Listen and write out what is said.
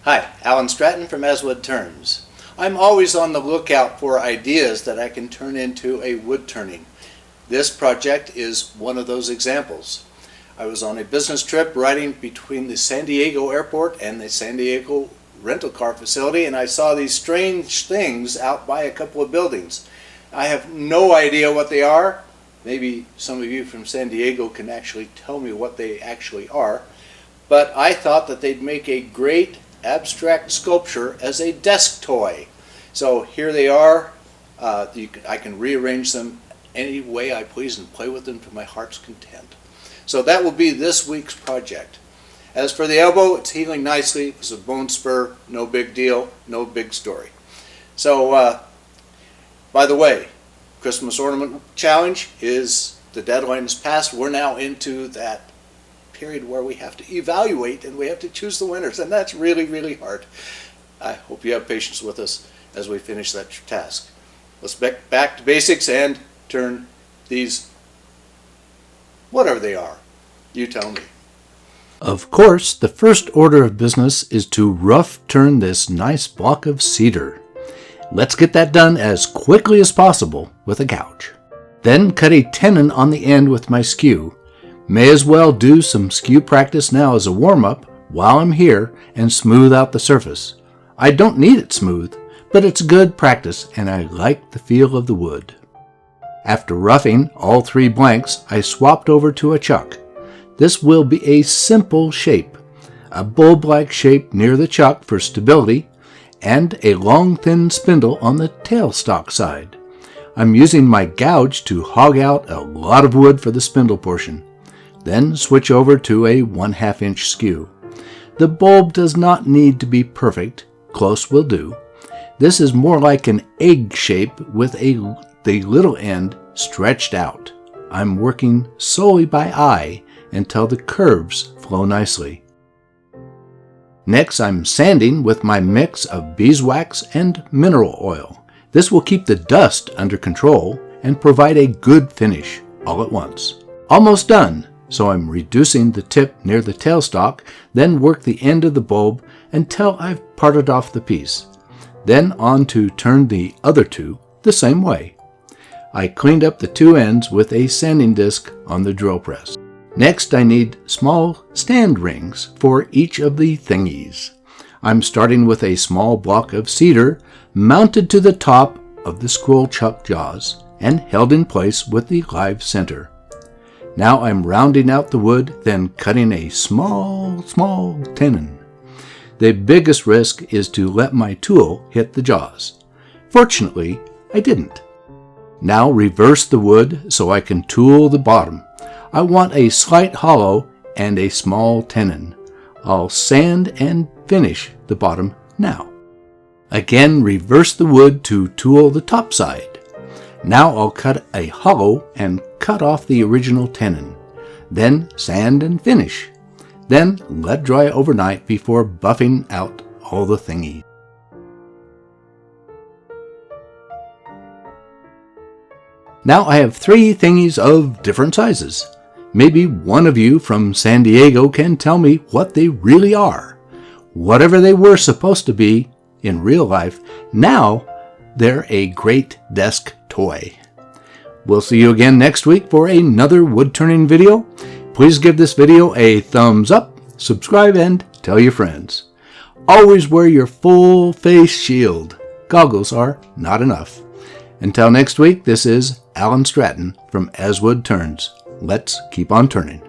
Hi, Alan Stratton from As Wood Turns. I'm always on the lookout for ideas that I can turn into a wood turning. This project is one of those examples. I was on a business trip riding between the San Diego airport and the San Diego rental car facility, and I saw these strange things out by a couple of buildings. I have no idea what they are. Maybe some of you from San Diego can actually tell me what they actually are. But I thought that they'd make a great abstract sculpture as a desk toy. So here they are. I can rearrange them any way I please and play with them to my heart's content. So that will be this week's project. As for the elbow, it's healing nicely. It was a bone spur, no big deal, no big story. So, by the way, Christmas Ornament Challenge is, the deadline is passed. We're now into that period where we have to evaluate and we have to choose the winners, and that's really, really hard. I hope you have patience with us as we finish that task. Let's back to basics and turn these, whatever they are. You tell me. Of course, the first order of business is to rough turn this nice block of cedar. Let's get that done as quickly as possible with a gouge. Then cut a tenon on the end with my skew. May as well do some skew practice now as a warm-up while I'm here and smooth out the surface. I don't need it smooth, but it's good practice and I like the feel of the wood. After roughing all 3 blanks, I swapped over to a chuck. This will be a simple shape, a bulb-like shape near the chuck for stability, and a long thin spindle on the tailstock side. I'm using my gouge to hog out a lot of wood for the spindle portion. Then switch over to a 1/2 inch skew. The bulb does not need to be perfect, close will do. This is more like an egg shape with the little end stretched out. I'm working solely by eye until the curves flow nicely. Next, I'm sanding with my mix of beeswax and mineral oil. This will keep the dust under control and provide a good finish all at once. Almost done, so I'm reducing the tip near the tailstock, then work the end of the bulb until I've parted off the piece. Then on to turn the other 2 the same way. I cleaned up the 2 ends with a sanding disc on the drill press. Next, I need small stand rings for each of the thingies. I'm starting with a small block of cedar mounted to the top of the scroll chuck jaws and held in place with the live center. Now I'm rounding out the wood, then cutting a small tenon. The biggest risk is to let my tool hit the jaws. Fortunately, I didn't. Now reverse the wood so I can tool the bottom. I want a slight hollow and a small tenon. I'll sand and finish the bottom now. Again, reverse the wood to tool the top side. Now I'll cut a hollow and cut off the original tenon. Then sand and finish. Then let dry overnight before buffing out all the thingy. Now I have 3 thingies of different sizes. Maybe one of you from San Diego can tell me what they really are. Whatever they were supposed to be in real life, now they're a great desk toy. We'll see you again next week for another wood turning video. Please give this video a thumbs up, subscribe, and tell your friends. Always wear your full face shield. Goggles are not enough. Until next week, this is Alan Stratton from As Wood Turns. Let's keep on turning.